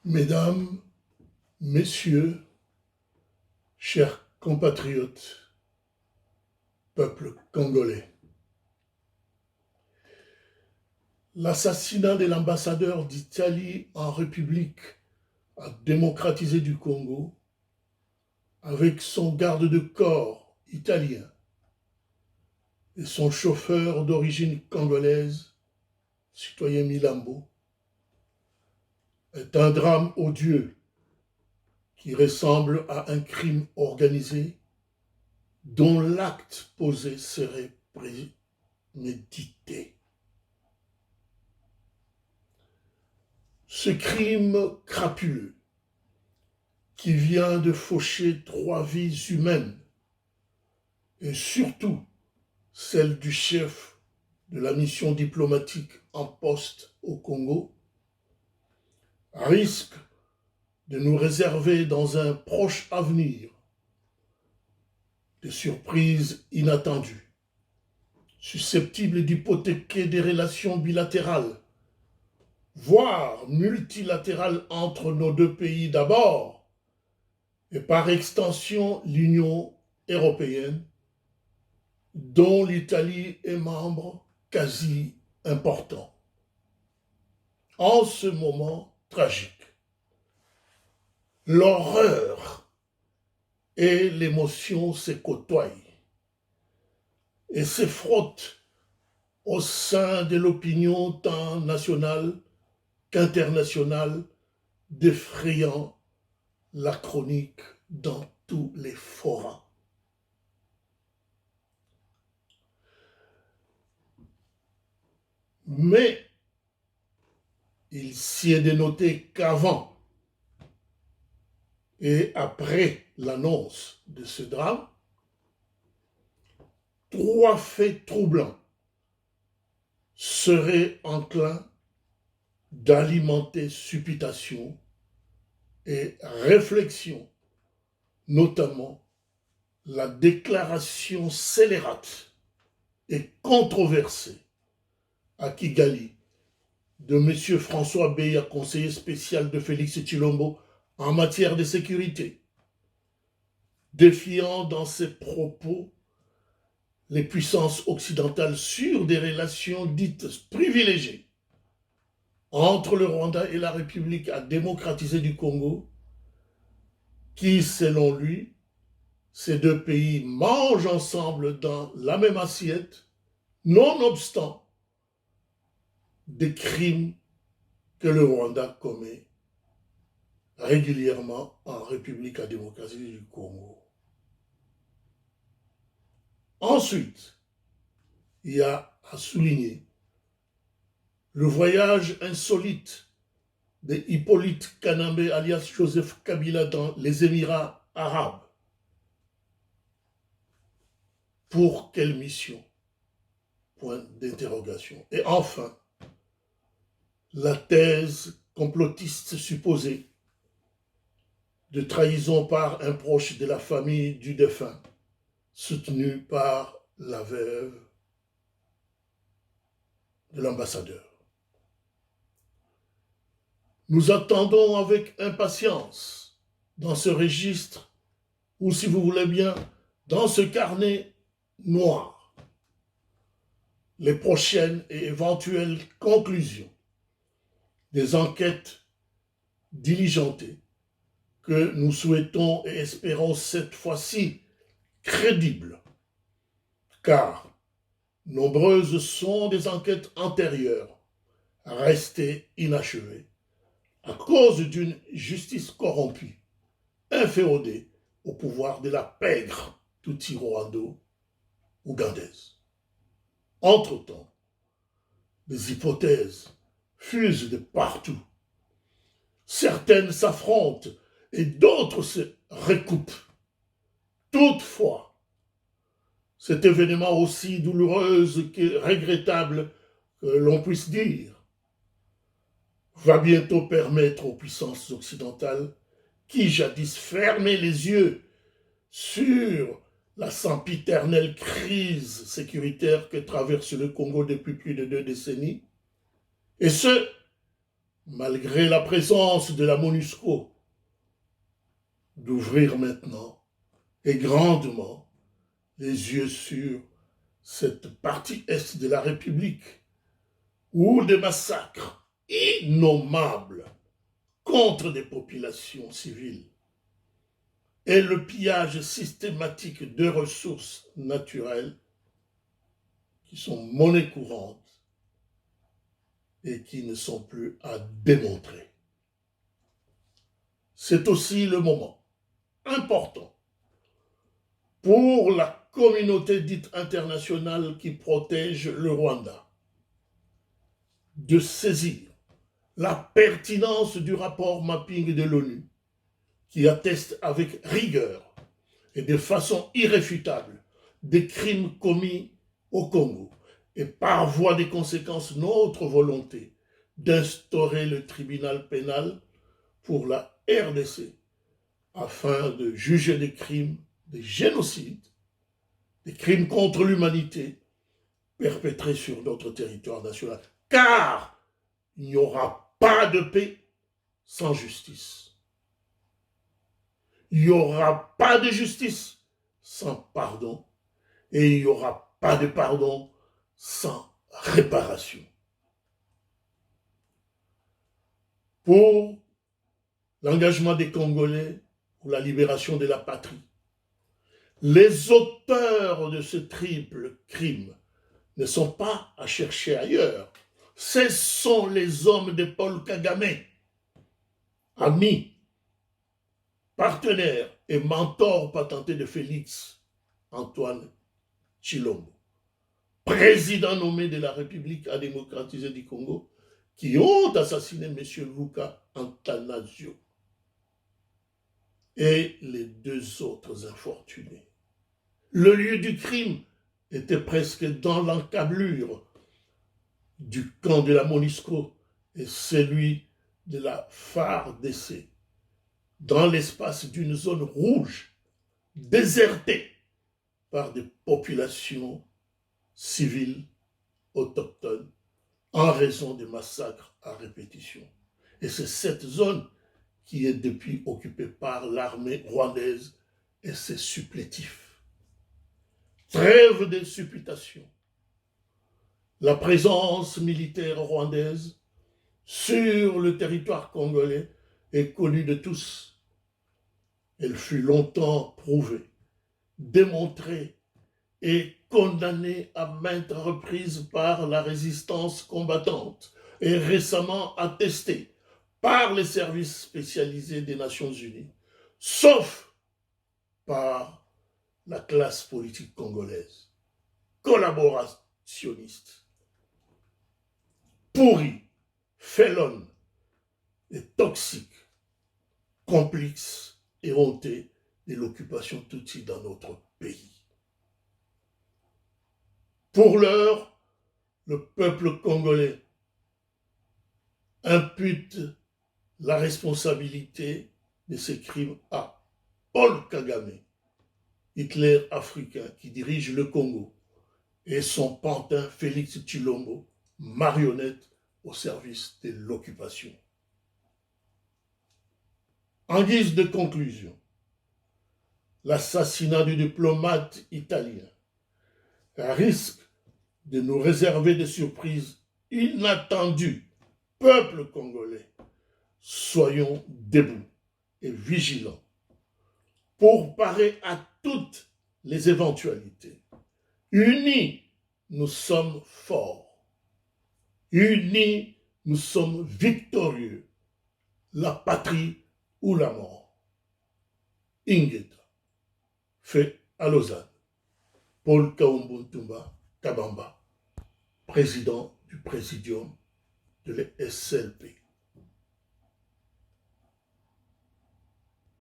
Mesdames, Messieurs, chers compatriotes, peuple congolais, l'assassinat de l'ambassadeur d'Italie en République démocratisée du Congo, avec son garde de corps italien et son chauffeur d'origine congolaise, citoyen Milambo, est un drame odieux qui ressemble à un crime organisé dont l'acte posé serait prémédité. Ce crime crapuleux qui vient de faucher 3 vies humaines et surtout celle du chef de la mission diplomatique en poste au Congo, risque de nous réserver dans un proche avenir des surprises inattendues, susceptibles d'hypothéquer des relations bilatérales, voire multilatérales entre nos deux pays d'abord, et par extension l'Union européenne, dont l'Italie est membre quasi important. En ce moment tragique, l'horreur et l'émotion se côtoient et se frottent au sein de l'opinion tant nationale qu'internationale, défrayant la chronique dans tous les forats. Mais il s'y est dénoté qu'avant et après l'annonce de ce drame, 3 faits troublants seraient enclins d'alimenter supputation et réflexion, notamment la déclaration scélérate et controversée à Kigali de M. François Beya, conseiller spécial de Félix Tshilombo en matière de sécurité, défiant dans ses propos les puissances occidentales sur des relations dites privilégiées entre le Rwanda et la République démocratisée du Congo, qui, selon lui, ces 2 pays mangent ensemble dans la même assiette, nonobstant des crimes que le Rwanda commet régulièrement en République démocratisée du Congo. Ensuite, il y a à souligner le voyage insolite de Hippolyte Kanambe alias Joseph Kabila dans les Émirats arabes. Pour quelle mission? Point d'interrogation. Et enfin, la thèse complotiste supposée de trahison par un proche de la famille du défunt, soutenue par la veuve de l'ambassadeur. Nous attendons avec impatience dans ce registre, ou si vous voulez bien, dans ce carnet noir, les prochaines et éventuelles conclusions des enquêtes diligentées que nous souhaitons et espérons cette fois-ci crédibles, car nombreuses sont des enquêtes antérieures restées inachevées à cause d'une justice corrompue, inféodée au pouvoir de la pègre Tutsi rwando-ougandaise. Entre-temps, les hypothèses fusent de partout. Certaines s'affrontent et d'autres se recoupent. Toutefois, cet événement aussi douloureux que regrettable que l'on puisse dire, va bientôt permettre aux puissances occidentales qui jadis fermaient les yeux sur la sempiternelle crise sécuritaire que traverse le Congo depuis plus de 2 décennies, et ce, malgré la présence de la MONUSCO, d'ouvrir maintenant et grandement les yeux sur cette partie est de la République où des massacres innommables contre des populations civiles et le pillage systématique de ressources naturelles qui sont monnaie courante et qui ne sont plus à démontrer. C'est aussi le moment important pour la communauté dite internationale qui protège le Rwanda de saisir la pertinence du rapport mapping de l'ONU qui atteste avec rigueur et de façon irréfutable des crimes commis au Congo et par voie des conséquences notre volonté d'instaurer le tribunal pénal pour la RDC afin de juger des crimes, des génocides, des crimes contre l'humanité perpétrés sur notre territoire national. Car il n'y aura pas de paix sans justice. Il n'y aura pas de justice sans pardon. Et il n'y aura pas de pardon sans réparation. Pour l'engagement des Congolais pour la libération de la patrie, les auteurs de ce triple crime ne sont pas à chercher ailleurs. Ce sont les hommes de Paul Kagame, amis, partenaires et mentors patentés de Félix Antoine Tshilombo, président nommé de la République à démocratiser du Congo, qui ont assassiné M. Luka Antanasio et les deux autres infortunés. Le lieu du crime était presque dans l'encablure du camp de la MONUSCO et celui de la FARDC, dans l'espace d'une zone rouge, désertée par des populations civiles autochtones en raison des massacres à répétition. Et c'est cette zone qui est depuis occupée par l'armée rwandaise et ses supplétifs. Trêve de supputation. La présence militaire rwandaise sur le territoire congolais est connue de tous. Elle fut longtemps prouvée, démontrée et condamnée à maintes reprises par la résistance combattante et récemment attestée par les services spécialisés des Nations Unies, sauf par la classe politique congolaise, collaborationniste, pourrie, félonne et toxique, complice et hontée de l'occupation tutsi dans notre pays. Pour l'heure, le peuple congolais impute la responsabilité de ces crimes à Paul Kagame, Hitler africain qui dirige le Congo, et son pantin Félix Tshilombo, marionnette au service de l'occupation. En guise de conclusion, l'assassinat du diplomate italien risque de nous réserver des surprises inattendues. Peuple congolais, soyons debout et vigilants pour parer à toutes les éventualités. Unis, nous sommes forts. Unis, nous sommes victorieux. La patrie ou la mort. Ingeta, fait à Lausanne. Paul Kaumbu Kabamba, président du Présidium de l'SLP.